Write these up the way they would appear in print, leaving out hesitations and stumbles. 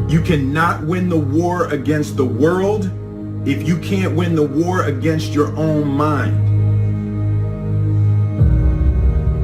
You cannot win the war against the world if you can't win the war against your own mind.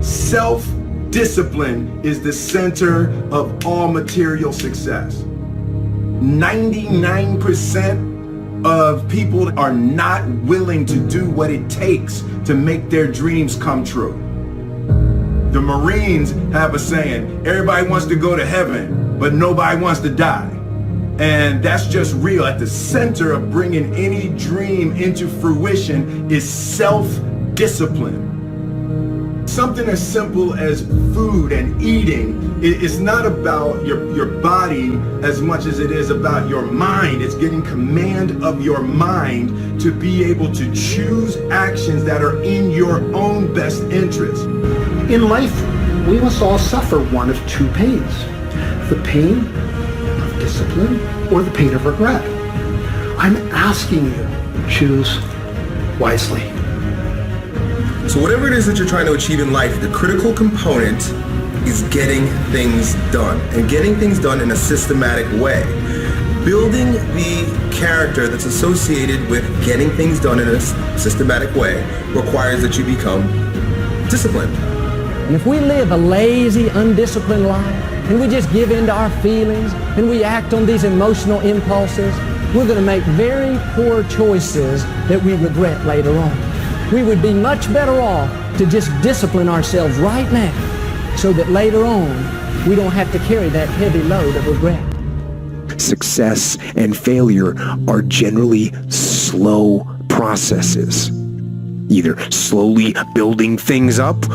Self-discipline is the center of all material success. 99% of people are not willing to do what it takes to make their dreams come true. The Marines have a saying, everybody wants to go to heaven, but nobody wants to die. And that's just real. At the center of bringing any dream into fruition is self-discipline. Something as simple as food and eating, it's not about your body as much as it is about your mind. It's getting command of your mind to be able to choose actions that are in your own best interest. In life, we must all suffer one of two pains: the pain of discipline or the pain of regret. I'm asking you, choose wisely. So whatever it is that you're trying to achieve in life, the critical component is getting things done, and getting things done in a systematic way. Building the character that's associated with getting things done in a systematic way requires that you become disciplined. And if we live a lazy, undisciplined life, and we just give in to our feelings, and we act on these emotional impulses, we're going to make very poor choices that we regret later on. We would be much better off to just discipline ourselves right now so that later on we don't have to carry that heavy load of regret. Success and failure are generally slow processes, either slowly building things up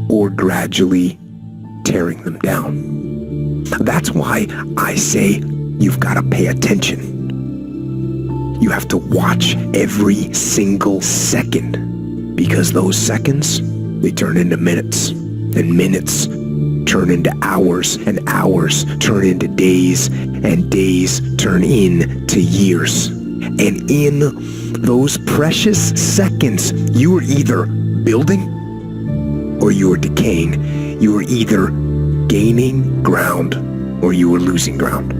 or gradually tearing them down. That's why I say you've got to pay attention. You have to watch every single second, because those seconds, they turn into minutes, and minutes turn into hours, and hours turn into days, and days turn into years. And in those precious seconds, you are either building or you are decaying. You are either gaining ground or you are losing ground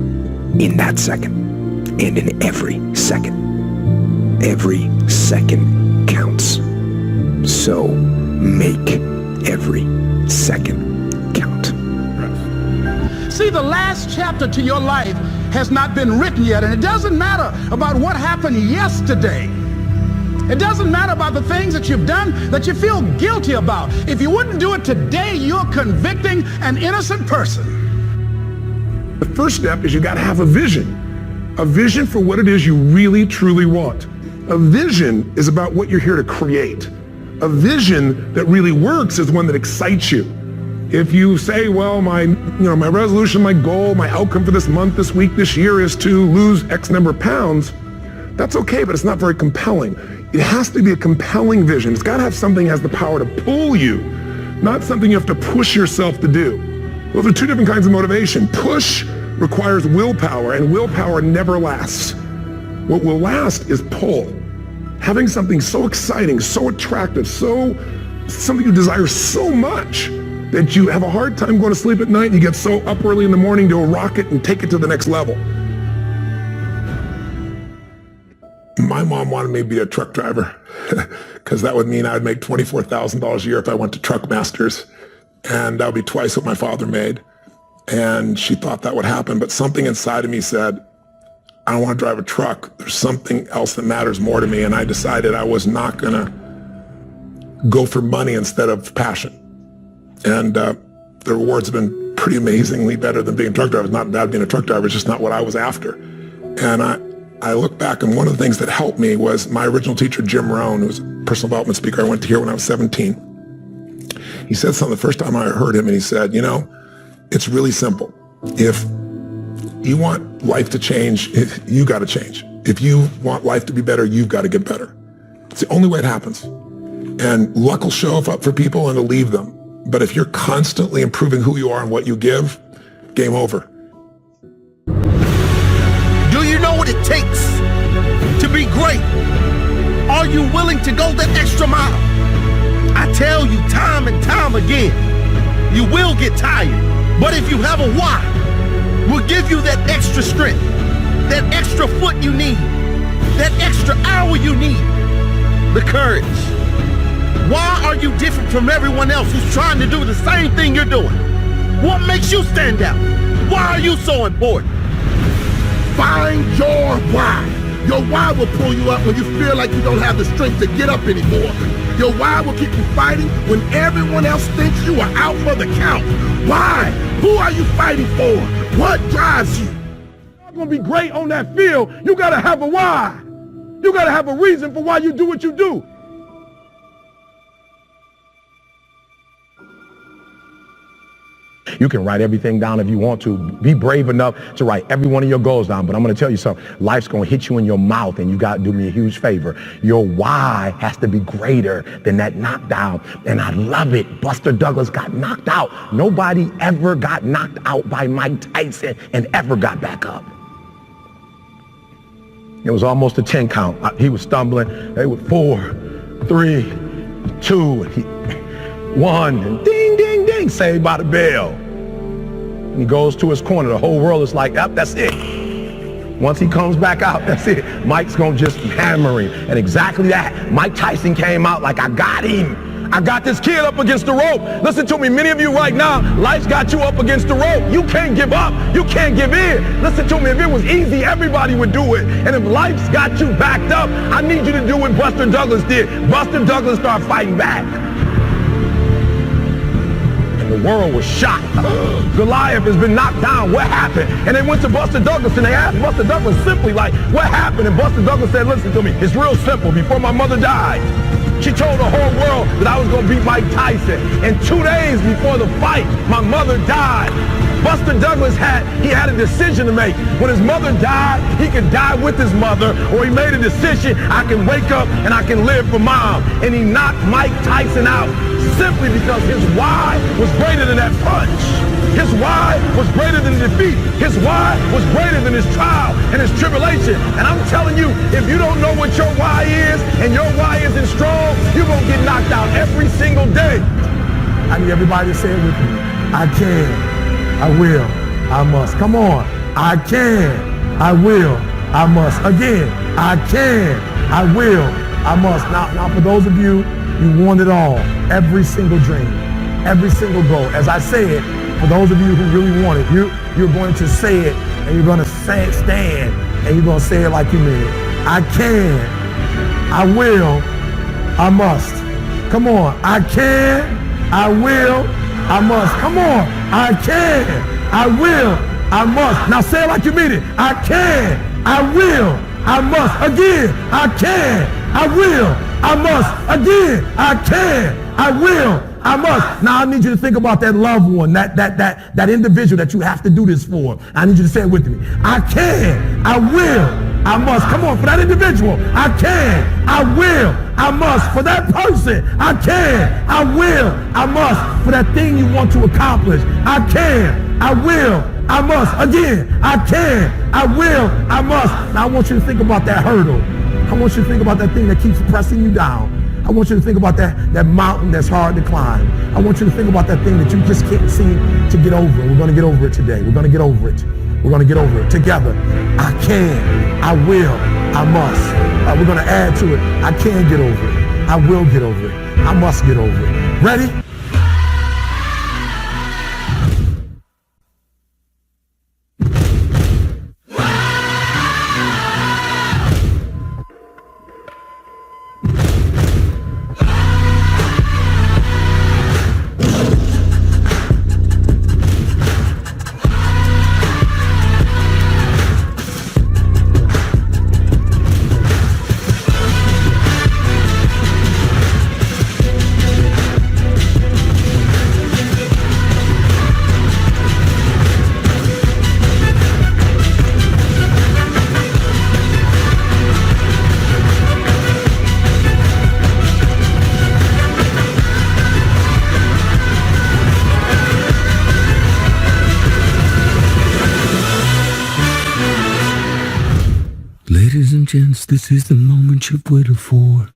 in that second, and in every second. Every second counts. So make every second count. See, the last chapter to your life has not been written yet, and it doesn't matter about what happened yesterday. It doesn't matter about the things that you've done that you feel guilty about. If you wouldn't do it today, you're convicting an innocent person. The first step is you got to have a vision for what it is you really, truly want. A vision is about what you're here to create. A vision that really works is one that excites you. If you say, well, my resolution, my goal, my outcome for this month, this week, this year is to lose X number of pounds, that's okay, but it's not very compelling. It has to be a compelling vision. It's got to have something that has the power to pull you, not something you have to push yourself to do. Those are two different kinds of motivation. Push requires willpower, and willpower never lasts. What will last is pull. Having something so exciting, so attractive, something you desire so much that you have a hard time going to sleep at night, and you get so up early in the morning to rock it and take it to the next level. My mom wanted me to be a truck driver because that would mean I'd make $24,000 a year if I went to Truck Masters, and that would be twice what my father made. And she thought that would happen, but something inside of me said, I don't want to drive a truck. There's something else that matters more to me. And I decided I was not going to go for money instead of passion. And the rewards have been pretty amazingly better than being a truck driver. It's not bad being a truck driver. It's just not what I was after. And I look back, and one of the things that helped me was my original teacher, Jim Rohn, who was a personal development speaker I went to hear when I was 17. He said something the first time I heard him, and he said, it's really simple. If you want life to change, you got to change. If you want life to be better, you've got to get better. It's the only way it happens. And luck will show up for people and it'll leave them. But if you're constantly improving who you are and what you give, game over. Do you know what it takes to be great? Are you willing to go that extra mile? I tell you time and time again, you will get tired. But if you have a why, will give you that extra strength, that extra foot you need, that extra hour you need, the courage. Why are you different from everyone else who's trying to do the same thing you're doing? What makes you stand out? Why are you so important? Find your why. Your why will pull you up when you feel like you don't have the strength to get up anymore. Your why will keep you fighting when everyone else thinks you are out for the count. Why? Who are you fighting for? What drives you? You're not going to be great on that field. You got to have a why. You got to have a reason for why you do what you do. You can write everything down if you want to. Be brave enough to write every one of your goals down. But I'm going to tell you something. Life's going to hit you in your mouth, and you got to do me a huge favor. Your why has to be greater than that knockdown. And I love it. Buster Douglas got knocked out. Nobody ever got knocked out by Mike Tyson and ever got back up. It was almost a 10 count. He was stumbling. They were 4, 3, 2, 1, and ding, ding, ding, saved by the bell. And he goes to his corner. The whole world is like, yep, that's it. Once he comes back out, that's it. Mike's going to just hammer him. And exactly that. Mike Tyson came out like, I got him. I got this kid up against the rope. Listen to me, many of you right now, life's got you up against the rope. You can't give up. You can't give in. Listen to me, if it was easy, everybody would do it. And if life's got you backed up, I need you to do what Buster Douglas did. Buster Douglas started fighting back. The world was shocked. Goliath has been knocked down. What happened? And they went to Buster Douglas and they asked Buster Douglas simply like, what happened? And Buster Douglas said, listen to me, it's real simple. Before my mother died, she told the whole world that I was going to beat Mike Tyson. And 2 days before the fight, my mother died. Buster Douglas had a decision to make. When his mother died, he could die with his mother, or he made a decision, I can wake up and I can live for mom. And he knocked Mike Tyson out simply because his why was greater than that punch. His why was greater than defeat. His why was greater than his trial and his tribulation. And I'm telling you, if you don't know what your why is and your why isn't strong, you're going to get knocked out every single day. I need everybody to say it with me. I can. I will, I must. Come on. I can, I will, I must. Again, I can, I will, I must. Now for those of you, you want it all. Every single dream, every single goal. As I say it, for those of you who really want it, you're going to say it, and you're going to stand, and you're going to say it like you mean it. I can, I will, I must. Come on. I can, I will, I must. Come on. I can, I will, I must. Now say it like you mean it. I can, I will, I must. Again, I can, I will, I must. Again, I can, I will, I must. Now I need you to think about that loved one, that individual that you have to do this for. I need you to say it with me. I can, I will, I must. Come on, for that individual. I can, I will, I must. For that person, I can, I will, I must. For that thing you want to accomplish, I can, I will, I must. Again, I can, I will, I must. Now I want you to think about that hurdle. I want you to think about that thing that keeps pressing you down. I want you to think about that mountain that's hard to climb. I want you to think about that thing that you just can't seem to get over. We're going to get over it today. We're going to get over it. We're going to get over it together. I can, I will, I must. We're going to add to it. I can get over it. I will get over it. I must get over it. Ready? Ladies and gents, this is the moment you've waited for.